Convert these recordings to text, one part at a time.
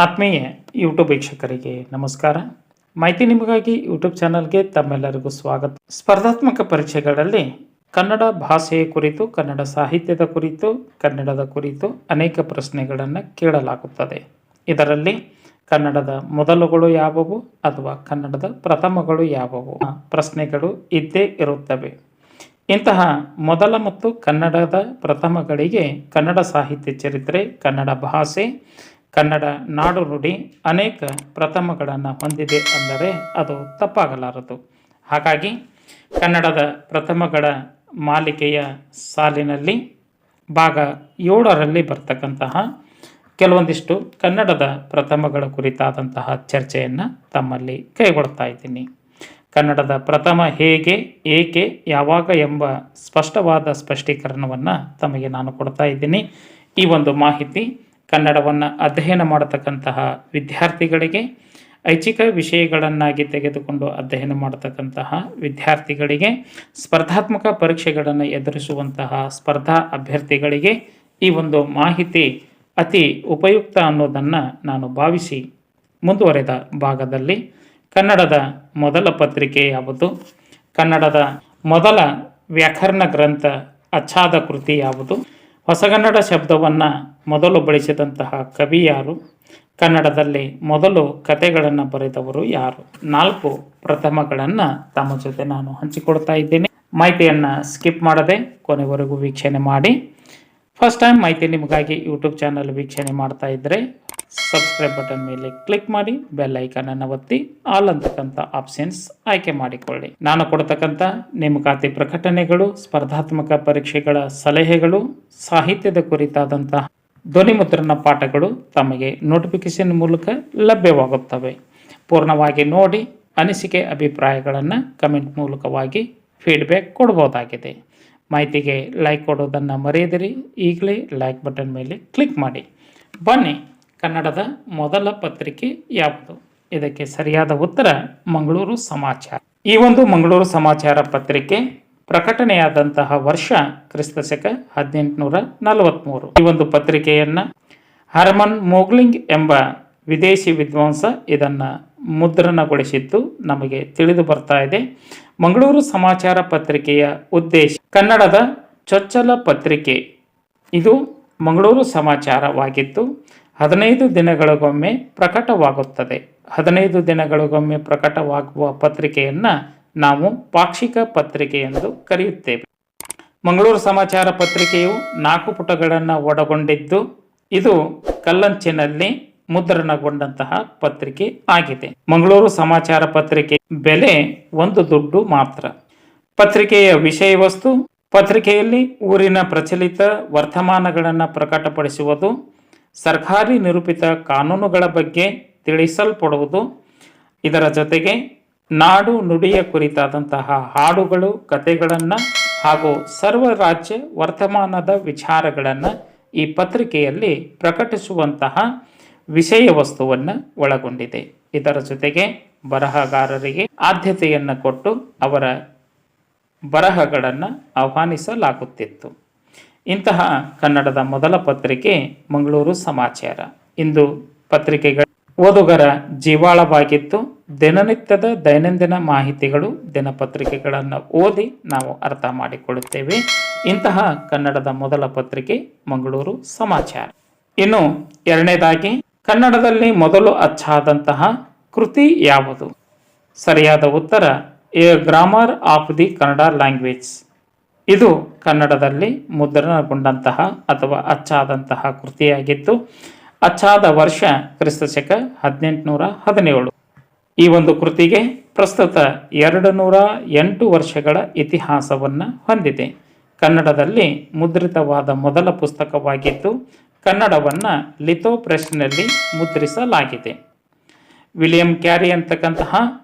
ಆತ್ಮೀಯ ಯೂಟ್ಯೂಬ್ ವೀಕ್ಷಕರಿಗೆ ನಮಸ್ಕಾರ. ಮಾಹಿತಿ ನಿಮಗಾಗಿ ಯೂಟ್ಯೂಬ್ ಚಾನಲ್ಗೆ ತಮ್ಮೆಲ್ಲರಿಗೂ ಸ್ವಾಗತ. ಸ್ಪರ್ಧಾತ್ಮಕ ಪರೀಕ್ಷೆಗಳಲ್ಲಿ ಕನ್ನಡ ಭಾಷೆಯ ಕುರಿತು, ಕನ್ನಡ ಸಾಹಿತ್ಯದ ಕುರಿತು, ಕನ್ನಡದ ಕುರಿತು ಅನೇಕ ಪ್ರಶ್ನೆಗಳನ್ನು ಕೇಳಲಾಗುತ್ತದೆ. ಇದರಲ್ಲಿ ಕನ್ನಡದ ಮೊದಲುಗಳು ಯಾವುವು ಅಥವಾ ಕನ್ನಡದ ಪ್ರಥಮಗಳು ಯಾವುವು ಪ್ರಶ್ನೆಗಳು ಇದ್ದೇ ಇರುತ್ತವೆ. ಇಂತಹ ಮೊದಲ ಮತ್ತು ಕನ್ನಡದ ಪ್ರಥಮಗಳಿಗೆ ಕನ್ನಡ ಸಾಹಿತ್ಯ ಚರಿತ್ರೆ, ಕನ್ನಡ ಭಾಷೆ, ಕನ್ನಡ ನಾಡು ನುಡಿ ಅನೇಕ ಪ್ರಥಮಗಳನ್ನು ಹೊಂದಿದೆ ಅಂದರೆ ಅದು ತಪ್ಪಾಗಲಾರದು. ಹಾಗಾಗಿ ಕನ್ನಡದ ಪ್ರಥಮಗಳ ಮಾಲಿಕೆಯ ಸಾಲಿನಲ್ಲಿ ಭಾಗ 7ರಲ್ಲಿ ಬರ್ತಕ್ಕಂತಹ ಕೆಲವೊಂದಿಷ್ಟು ಕನ್ನಡದ ಪ್ರಥಮಗಳ ಕುರಿತಾದಂತಹ ಚರ್ಚೆಯನ್ನು ತಮ್ಮಲ್ಲಿ ಕೈಗೊಳ್ತಾ ಇದ್ದೀನಿ. ಕನ್ನಡದ ಪ್ರಥಮ ಹೇಗೆ, ಏಕೆ, ಯಾವಾಗ ಎಂಬ ಸ್ಪಷ್ಟವಾದ ಸ್ಪಷ್ಟೀಕರಣವನ್ನು ತಮಗೆ ನಾನು ಕೊಡ್ತಾ ಇದ್ದೀನಿ. ಈ ಒಂದು ಮಾಹಿತಿ ಕನ್ನಡವನ್ನು ಅಧ್ಯಯನ ಮಾಡತಕ್ಕಂತಹ ವಿದ್ಯಾರ್ಥಿಗಳಿಗೆ, ಐಚ್ಛಿಕ ವಿಷಯಗಳನ್ನಾಗಿ ತೆಗೆದುಕೊಂಡು ಅಧ್ಯಯನ ಮಾಡತಕ್ಕಂತಹ ವಿದ್ಯಾರ್ಥಿಗಳಿಗೆ, ಸ್ಪರ್ಧಾತ್ಮಕ ಪರೀಕ್ಷೆಗಳನ್ನು ಎದುರಿಸುವಂತಹ ಸ್ಪರ್ಧಾ ಅಭ್ಯರ್ಥಿಗಳಿಗೆ ಈ ಒಂದು ಮಾಹಿತಿ ಅತಿ ಉಪಯುಕ್ತ ಅನ್ನೋದನ್ನು ನಾನು ಭಾವಿಸಿ ಮುಂದುವರೆದ ಭಾಗದಲ್ಲಿ ಕನ್ನಡದ ಮೊದಲ ಪತ್ರಿಕೆ ಯಾವುದು, ಕನ್ನಡದ ಮೊದಲ ವ್ಯಾಕರಣ ಗ್ರಂಥ ಅಚ್ಛಾದ ಕೃತಿ ಯಾವುದು, ಹೊಸಗನ್ನಡ ಶಬ್ದವನ್ನು ಮೊದಲು ಬಳಸಿದಂತಹ ಕವಿ ಯಾರು, ಕನ್ನಡದಲ್ಲಿ ಮೊದಲು ಕಥೆಗಳನ್ನು ಬರೆದವರು ಯಾರು, 4 ಪ್ರಥಮಗಳನ್ನು ತಮ್ಮ ಜೊತೆ ನಾನು ಹಂಚಿಕೊಡ್ತಾ ಇದ್ದೇನೆ. ಮಾಹಿತಿಯನ್ನು ಸ್ಕಿಪ್ ಮಾಡದೆ ಕೊನೆವರೆಗೂ ವೀಕ್ಷಣೆ ಮಾಡಿ. ಫಸ್ಟ್ ಟೈಮ್ ಮಾಹಿತಿ ನಿಮಗಾಗಿ ಯೂಟ್ಯೂಬ್ ಚಾನಲ್ ವೀಕ್ಷಣೆ ಮಾಡ್ತಾ ಇದ್ದರೆ ಸಬ್ಸ್ಕ್ರೈಬ್ ಬಟನ್ ಮೇಲೆ ಕ್ಲಿಕ್ ಮಾಡಿ, ಬೆಲ್ ಐಕಾನನ್ನು ಒತ್ತಿ ಆಲ್ ಅಂತಕ್ಕಂಥ ಆಪ್ಷನ್ಸ್ ಆಯ್ಕೆ ಮಾಡಿಕೊಳ್ಳಿ. ನಾನು ಕೊಡ್ತಕ್ಕಂಥ ನೇಮಕಾತಿ ಪ್ರಕಟಣೆಗಳು, ಸ್ಪರ್ಧಾತ್ಮಕ ಪರೀಕ್ಷೆಗಳ ಸಲಹೆಗಳು, ಸಾಹಿತ್ಯದ ಕುರಿತಾದಂತಹ ಧ್ವನಿಮುದ್ರಣ ಪಾಠಗಳು ತಮಗೆ ನೋಟಿಫಿಕೇಶನ್ ಮೂಲಕ ಲಭ್ಯವಾಗುತ್ತವೆ. ಪೂರ್ಣವಾಗಿ ನೋಡಿ ಅನಿಸಿಕೆ ಅಭಿಪ್ರಾಯಗಳನ್ನು ಕಮೆಂಟ್ ಮೂಲಕವಾಗಿ ಫೀಡ್ಬ್ಯಾಕ್ ಕೊಡ್ಬೋದಾಗಿದೆ. ಮಾಹಿತಿಗೆ ಲೈಕ್ ಕೊಡೋದನ್ನು ಮರೆಯದಿರಿ. ಈಗಲೇ ಲೈಕ್ ಬಟನ್ ಮೇಲೆ ಕ್ಲಿಕ್ ಮಾಡಿ. ಬನ್ನಿ, ಕನ್ನಡದ ಮೊದಲ ಪತ್ರಿಕೆ ಯಾವುದು? ಇದಕ್ಕೆ ಸರಿಯಾದ ಉತ್ತರ ಮಂಗಳೂರು ಸಮಾಚಾರ. ಈ ಒಂದು ಮಂಗಳೂರು ಸಮಾಚಾರ ಪತ್ರಿಕೆ ಪ್ರಕಟಣೆಯಾದಂತಹ ವರ್ಷ ಕ್ರಿಸ್ತಶಕ 1843. ಈ ಒಂದು ಪತ್ರಿಕೆಯನ್ನು ಹರ್ಮನ್ ಮೋಗ್ಲಿಂಗ್ ಎಂಬ ವಿದೇಶಿ ವಿದ್ವಾಂಸ ಇದನ್ನು ಮುದ್ರಣಗೊಳಿಸಿದ್ದು ನಮಗೆ ತಿಳಿದು ಬರ್ತಾ ಇದೆ. ಮಂಗಳೂರು ಸಮಾಚಾರ ಪತ್ರಿಕೆಯ ಉದ್ದೇಶ ಕನ್ನಡದ ಚೊಚ್ಚಲ ಪತ್ರಿಕೆ. ಇದು ಮಂಗಳೂರು ಸಮಾಚಾರವಾಗಿದ್ದು 15 ದಿನಗಳಿಗೊಮ್ಮೆ ಪ್ರಕಟವಾಗುತ್ತದೆ. 15 ದಿನಗಳಿಗೊಮ್ಮೆ ಪ್ರಕಟವಾಗುವ ಪತ್ರಿಕೆಯನ್ನು ನಾವು ಪಾಕ್ಷಿಕ ಪತ್ರಿಕೆ ಎಂದು ಕರೆಯುತ್ತೇವೆ. ಮಂಗಳೂರು ಸಮಾಚಾರ ಪತ್ರಿಕೆಯು 4 ಪುಟಗಳನ್ನು ಒಳಗೊಂಡಿದ್ದು ಇದು ಕಲ್ಲಂಚಿನಲ್ಲಿ ಮುದ್ರಣಗೊಂಡಂತಹ ಪತ್ರಿಕೆ ಆಗಿದೆ. ಮಂಗಳೂರು ಸಮಾಚಾರ ಪತ್ರಿಕೆ ಬೆಲೆ 1 ದುಡ್ಡು ಮಾತ್ರ. ಪತ್ರಿಕೆಯ ವಿಷಯ ವಸ್ತು: ಪತ್ರಿಕೆಯಲ್ಲಿ ಊರಿನ ಪ್ರಚಲಿತ ವರ್ತಮಾನಗಳನ್ನು ಪ್ರಕಟಪಡಿಸುವುದು, ಸರ್ಕಾರಿ ನಿರೂಪಿತ ಕಾನೂನುಗಳ ಬಗ್ಗೆ ತಿಳಿಸಲ್ಪಡುವುದು, ಇದರ ಜೊತೆಗೆ ನಾಡು ನುಡಿಯ ಕುರಿತಾದಂತಹ ಹಾಡುಗಳು, ಕಥೆಗಳನ್ನು ಹಾಗೂ ಸರ್ವ ರಾಜ್ಯ ವರ್ತಮಾನದ ವಿಚಾರಗಳನ್ನು ಈ ಪತ್ರಿಕೆಯಲ್ಲಿ ಪ್ರಕಟಿಸುವಂತಹ ವಿಷಯ ವಸ್ತುವನ್ನು ಒಳಗೊಂಡಿದೆ. ಇದರ ಜೊತೆಗೆ ಬರಹಗಾರರಿಗೆ ಆದ್ಯತೆಯನ್ನು ಕೊಟ್ಟು ಅವರ ಬರಹಗಳನ್ನು ಆಹ್ವಾನಿಸಲಾಗುತ್ತಿತ್ತು. ಇಂತಹ ಕನ್ನಡದ ಮೊದಲ ಪತ್ರಿಕೆ ಮಂಗಳೂರು ಸಮಾಚಾರ. ಇಂದು ಪತ್ರಿಕೆಗಳ ಓದುಗರ ಜೀವಾಳವಾಗಿದ್ದು ದಿನನಿತ್ಯದ ದೈನಂದಿನ ಮಾಹಿತಿಗಳು, ದಿನಪತ್ರಿಕೆಗಳನ್ನು ಓದಿ ನಾವು ಅರ್ಥ ಮಾಡಿಕೊಳ್ಳುತ್ತೇವೆ. ಇಂತಹ ಕನ್ನಡದ ಮೊದಲ ಪತ್ರಿಕೆ ಮಂಗಳೂರು ಸಮಾಚಾರ. ಇನ್ನು ಎರಡನೇದಾಗಿ ಕನ್ನಡದಲ್ಲಿ ಮೊದಲು ಅಚ್ಚಾದಂತಹ ಕೃತಿ ಯಾವುದು? ಸರಿಯಾದ ಉತ್ತರ A grammar of the Kannada language. ಇದು ಕನ್ನಡದಲ್ಲಿ ಮುದ್ರಣಗೊಂಡಂತಹ ಅಥವಾ ಅಚ್ಚಾದಂತಹ ಕೃತಿಯಾಗಿದ್ದು ಅಚ್ಚಾದ ವರ್ಷ ಕ್ರಿಸ್ತಶಕ 1817. ಈ ಒಂದು ಕೃತಿಗೆ ಪ್ರಸ್ತುತ 208 ವರ್ಷಗಳ ಇತಿಹಾಸವನ್ನು ಹೊಂದಿದೆ. ಕನ್ನಡದಲ್ಲಿ ಮುದ್ರಿತವಾದ ಮೊದಲ ಪುಸ್ತಕವಾಗಿದ್ದು ಕನ್ನಡವನ್ನು ಲಿಥೋ ಪ್ರೆಸ್ನಲ್ಲಿ ಮುದ್ರಿಸಲಾಗಿದೆ. ವಿಲಿಯಂ ಕ್ಯಾರಿ ಅಂತಕ್ಕಂತಹ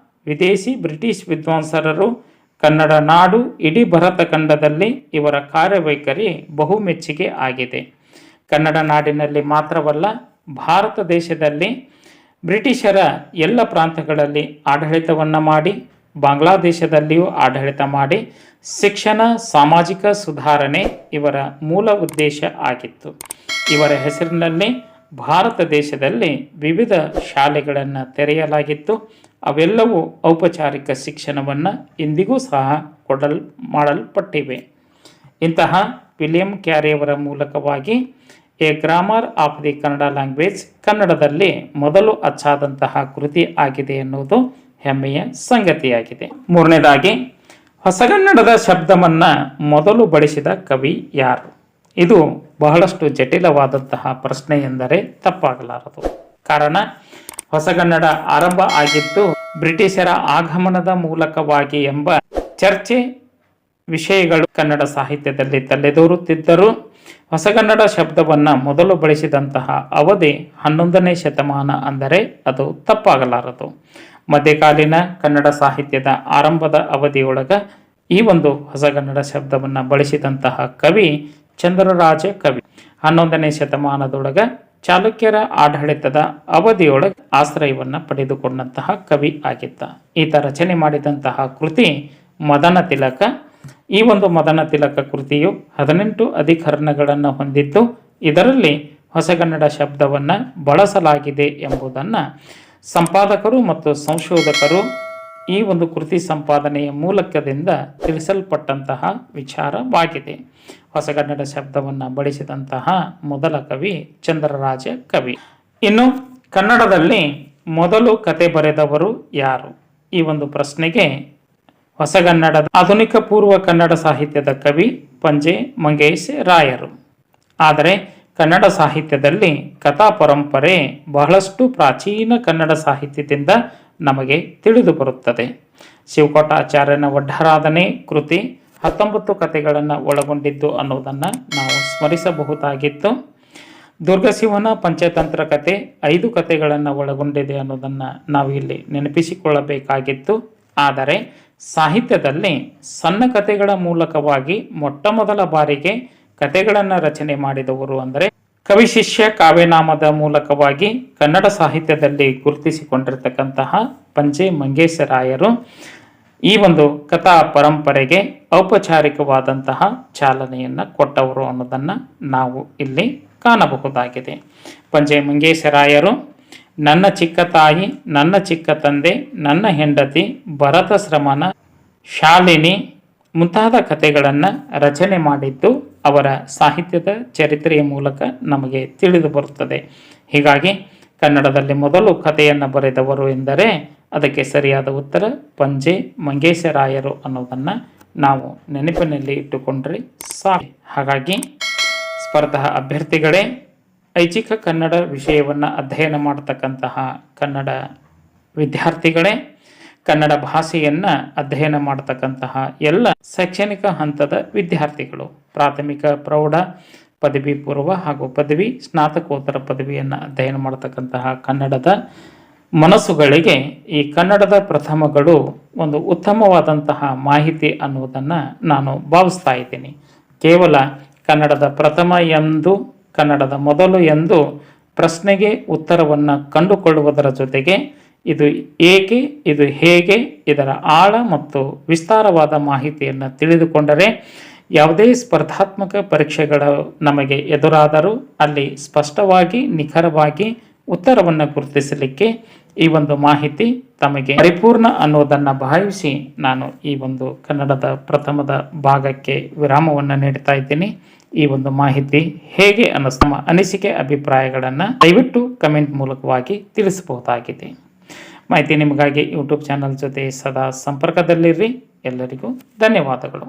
ವಿದೇಶಿ ಬ್ರಿಟಿಷ್ ವಿದ್ವಾಂಸರರು ಕನ್ನಡ ನಾಡು ಇಡೀ ಭಾರತ ಖಂಡದಲ್ಲಿ ಇವರ ಕಾರ್ಯವೈಖರಿ ಬಹುಮೆಚ್ಚುಗೆ ಆಗಿದೆ. ಕನ್ನಡ ನಾಡಿನಲ್ಲಿ ಮಾತ್ರವಲ್ಲ, ಭಾರತ ದೇಶದಲ್ಲಿ ಬ್ರಿಟಿಷರ ಎಲ್ಲ ಪ್ರಾಂತ್ಯಗಳಲ್ಲಿ ಆಡಳಿತವನ್ನು ಮಾಡಿ, ಬಾಂಗ್ಲಾದೇಶದಲ್ಲಿಯೂ ಆಡಳಿತ ಮಾಡಿ, ಶಿಕ್ಷಣ, ಸಾಮಾಜಿಕ ಸುಧಾರಣೆ ಇವರ ಮೂಲ ಉದ್ದೇಶ ಆಗಿತ್ತು. ಇವರ ಹೆಸರಿನಲ್ಲಿ ಭಾರತ ದೇಶದಲ್ಲಿ ವಿವಿಧ ಶಾಲೆಗಳನ್ನು ತೆರೆಯಲಾಗಿತ್ತು. ಅವೆಲ್ಲವೂ ಔಪಚಾರಿಕ ಶಿಕ್ಷಣವನ್ನು ಇಂದಿಗೂ ಸಹ ಮಾಡಲ್ಪಟ್ಟಿವೆ. ಇಂತಹ ವಿಲಿಯಂ ಕ್ಯಾರಿಯವರ ಮೂಲಕವಾಗಿ A grammar of the Kannada language ಕನ್ನಡದಲ್ಲಿ ಮೊದಲು ಅಚ್ಚಾದಂತಹ ಕೃತಿ ಆಗಿದೆ ಎನ್ನುವುದು ಹೆಮ್ಮೆಯ ಸಂಗತಿಯಾಗಿದೆ. ಮೂರನೇದಾಗಿ, ಹೊಸಗನ್ನಡದ ಶಬ್ದವನ್ನು ಮೊದಲು ಬಳಸಿದ ಕವಿ ಯಾರು? ಇದು ಬಹಳಷ್ಟು ಜಟಿಲವಾದಂತಹ ಪ್ರಶ್ನೆ ಎಂದರೆ ತಪ್ಪಾಗಲಾರದು. ಕಾರಣ, ಹೊಸಗನ್ನಡ ಆರಂಭ ಆಗಿದ್ದು ಬ್ರಿಟಿಷರ ಆಗಮನದ ಮೂಲಕವಾಗಿ ಎಂಬ ಚರ್ಚೆ ವಿಷಯಗಳು ಕನ್ನಡ ಸಾಹಿತ್ಯದಲ್ಲಿ ತಲೆದೋರುತ್ತಿದ್ದರೂ ಹೊಸಗನ್ನಡ ಶಬ್ದವನ್ನು ಮೊದಲು ಬಳಸಿದಂತಹ ಅವಧಿ 11ನೇ ಶತಮಾನ ಅಂದರೆ ಅದು ತಪ್ಪಾಗಲಾರದು. ಮಧ್ಯಕಾಲೀನ ಕನ್ನಡ ಸಾಹಿತ್ಯದ ಆರಂಭದ ಅವಧಿಯೊಳಗ ಈ ಒಂದು ಹೊಸಗನ್ನಡ ಶಬ್ದವನ್ನು ಬಳಸಿದಂತಹ ಕವಿ ಚಂದ್ರರಾಜ ಕವಿ. 11ನೇ ಶತಮಾನದೊಳಗ ಚಾಲುಕ್ಯರ ಆಡಳಿತದ ಅವಧಿಯೊಳಗೆ ಆಶ್ರಯವನ್ನು ಪಡೆದುಕೊಂಡಂತಹ ಕವಿ ಆಗಿದ್ದ. ಈತ ರಚನೆ ಮಾಡಿದಂತಹ ಕೃತಿ ಮದನ ತಿಲಕ. ಈ ಒಂದು ಮದನ ತಿಲಕ ಕೃತಿಯು 18 ಅಧಿಕರಣಗಳನ್ನು ಹೊಂದಿದ್ದು ಇದರಲ್ಲಿ ಹೊಸಗನ್ನಡ ಶಬ್ದವನ್ನು ಬಳಸಲಾಗಿದೆ ಎಂಬುದನ್ನು ಸಂಪಾದಕರು ಮತ್ತು ಸಂಶೋಧಕರು ಈ ಒಂದು ಕೃತಿ ಸಂಪಾದನೆಯ ಮೂಲಕದಿಂದ ತಿಳಿಸಲ್ಪಟ್ಟಂತಹ ವಿಚಾರವಾಗಿದೆ. ಹೊಸಗನ್ನಡ ಶಬ್ದವನ್ನು ಬಳಸಿದಂತಹ ಮೊದಲ ಕವಿ ಚಂದ್ರರಾಜ ಕವಿ. ಇನ್ನು ಕನ್ನಡದಲ್ಲಿ ಮೊದಲು ಕತೆ ಬರೆದವರು ಯಾರು? ಈ ಒಂದು ಪ್ರಶ್ನೆಗೆ ಹೊಸಗನ್ನಡದ ಆಧುನಿಕ ಪೂರ್ವ ಕನ್ನಡ ಸಾಹಿತ್ಯದ ಕವಿ ಪಂಜೆ ಮಂಗೇಶ್ ರಾಯರು. ಆದರೆ ಕನ್ನಡ ಸಾಹಿತ್ಯದಲ್ಲಿ ಕಥಾ ಪರಂಪರೆ ಬಹಳಷ್ಟು ಪ್ರಾಚೀನ ಕನ್ನಡ ಸಾಹಿತ್ಯದಿಂದ ನಮಗೆ ತಿಳಿದು ಬರುತ್ತದೆ. ಶಿವಕೋಟಾಚಾರ್ಯನ ಒಡ್ಡರಾಧನೆ ಕೃತಿ 19 ಕಥೆಗಳನ್ನು ಒಳಗೊಂಡಿದ್ದು ಅನ್ನೋದನ್ನು ನಾವು ಸ್ಮರಿಸಬಹುದಾಗಿತ್ತು. ದುರ್ಗಶಿವನ ಪಂಚತಂತ್ರ ಕಥೆ 5 ಕಥೆಗಳನ್ನು ಒಳಗೊಂಡಿದೆ ಅನ್ನೋದನ್ನು ನಾವು ಇಲ್ಲಿ ನೆನಪಿಸಿಕೊಳ್ಳಬೇಕಾಗಿತ್ತು. ಆದರೆ ಸಾಹಿತ್ಯದಲ್ಲಿ ಸಣ್ಣ ಕಥೆಗಳ ಮೂಲಕವಾಗಿ ಮೊಟ್ಟ ಮೊದಲ ಬಾರಿಗೆ ಕಥೆಗಳನ್ನು ರಚನೆ ಮಾಡಿದವರು ಅಂದರೆ ಕವಿಶಿಷ್ಯ ಕಾವ್ಯನಾಮದ ಮೂಲಕವಾಗಿ ಕನ್ನಡ ಸಾಹಿತ್ಯದಲ್ಲಿ ಗುರುತಿಸಿಕೊಂಡಿರ್ತಕ್ಕಂತಹ ಪಂಜೆ ಮಂಗೇಶ ರಾಯರು ಈ ಒಂದು ಕಥಾ ಪರಂಪರೆಗೆ ಔಪಚಾರಿಕವಾದಂತಹ ಚಾಲನೆಯನ್ನು ಕೊಟ್ಟವರು ಅನ್ನೋದನ್ನು ನಾವು ಇಲ್ಲಿ ಕಾಣಬಹುದಾಗಿದೆ. ಪಂಜೆ ಮಂಗೇಶ ರಾಯರು ನನ್ನ ಚಿಕ್ಕ ತಾಯಿ, ನನ್ನ ಚಿಕ್ಕ ತಂದೆ, ನನ್ನ ಹೆಂಡತಿ, ಭರತ ಶ್ರಮಣ, ಶಾಲಿನಿ ಮುಂತಾದ ಕಥೆಗಳನ್ನು ರಚನೆ ಮಾಡಿದ್ದು ಅವರ ಸಾಹಿತ್ಯದ ಚರಿತ್ರೆಯ ಮೂಲಕ ನಮಗೆ ತಿಳಿದು ಬರುತ್ತದೆ. ಹೀಗಾಗಿ ಕನ್ನಡದಲ್ಲಿ ಮೊದಲು ಕಥೆಯನ್ನು ಬರೆದವರು ಎಂದರೆ ಅದಕ್ಕೆ ಸರಿಯಾದ ಉತ್ತರ ಪಂಜೆ ಮಂಗೇಶ ರಾಯರು ಅನ್ನೋದನ್ನು ನಾವು ನೆನಪಿನಲ್ಲಿ ಇಟ್ಟುಕೊಂಡ್ರೆ ಸಾಕು. ಹಾಗಾಗಿ ಸ್ಪರ್ಧಾ ಅಭ್ಯರ್ಥಿಗಳೇ, ಐಚ್ಛಿಕ ಕನ್ನಡ ವಿಷಯವನ್ನು ಅಧ್ಯಯನ ಮಾಡತಕ್ಕಂತಹ ಕನ್ನಡ ವಿದ್ಯಾರ್ಥಿಗಳೇ, ಕನ್ನಡ ಭಾಷೆಯನ್ನು ಅಧ್ಯಯನ ಮಾಡತಕ್ಕಂತಹ ಎಲ್ಲ ಶೈಕ್ಷಣಿಕ ಹಂತದ ವಿದ್ಯಾರ್ಥಿಗಳು, ಪ್ರಾಥಮಿಕ, ಪ್ರೌಢ, ಪದವಿ ಪೂರ್ವ ಹಾಗೂ ಪದವಿ ಸ್ನಾತಕೋತ್ತರ ಪದವಿಯನ್ನು ಅಧ್ಯಯನ ಮಾಡತಕ್ಕಂತಹ ಕನ್ನಡದ ಮನಸ್ಸುಗಳಿಗೆ ಈ ಕನ್ನಡದ ಪ್ರಥಮಗಳು ಒಂದು ಉತ್ತಮವಾದಂತಹ ಮಾಹಿತಿ ಅನ್ನುವುದನ್ನು ನಾನು ಭಾವಿಸ್ತಾ ಇದ್ದೀನಿ. ಕೇವಲ ಕನ್ನಡದ ಪ್ರಥಮ ಎಂದು, ಕನ್ನಡದ ಮೊದಲು ಎಂದು ಪ್ರಶ್ನೆಗೆ ಉತ್ತರವನ್ನು ಕಂಡುಕೊಳ್ಳುವುದರ ಜೊತೆಗೆ ಇದು ಏಕೆ, ಇದು ಹೇಗೆ, ಇದರ ಆಳ ಮತ್ತು ವಿಸ್ತಾರವಾದ ಮಾಹಿತಿಯನ್ನು ತಿಳಿದುಕೊಂಡರೆ ಯಾವುದೇ ಸ್ಪರ್ಧಾತ್ಮಕ ಪರೀಕ್ಷೆಗಳು ನಮಗೆ ಎದುರಾದರೂ ಅಲ್ಲಿ ಸ್ಪಷ್ಟವಾಗಿ ನಿಖರವಾಗಿ ಉತ್ತರವನ್ನು ಗುರುತಿಸಲಿಕ್ಕೆ ಈ ಒಂದು ಮಾಹಿತಿ ತಮಗೆ ಪರಿಪೂರ್ಣ ಅನ್ನೋದನ್ನು ಭಾವಿಸಿ ನಾನು ಈ ಒಂದು ಕನ್ನಡದ ಪ್ರಥಮದ ಭಾಗಕ್ಕೆ ವಿರಾಮವನ್ನು ನೀಡ್ತಾ ಇದ್ದೀನಿ. ಈ ಒಂದು ಮಾಹಿತಿ ಹೇಗೆ ಅನ್ನಿಸ್ತಾ ಅನಿಸಿಕೆ ಅಭಿಪ್ರಾಯಗಳನ್ನು ದಯವಿಟ್ಟು ಕಮೆಂಟ್ ಮೂಲಕವಾಗಿ ತಿಳಿಸಬಹುದಾಗಿದೆ. ಮಾಹಿತಿ ನಿಮಗಾಗಿ ಯೂಟ್ಯೂಬ್ ಚಾನಲ್ ಜೊತೆ ಸದಾ ಸಂಪರ್ಕದಲ್ಲಿರ್ರಿ. ಎಲ್ಲರಿಗೂ ಧನ್ಯವಾದಗಳು.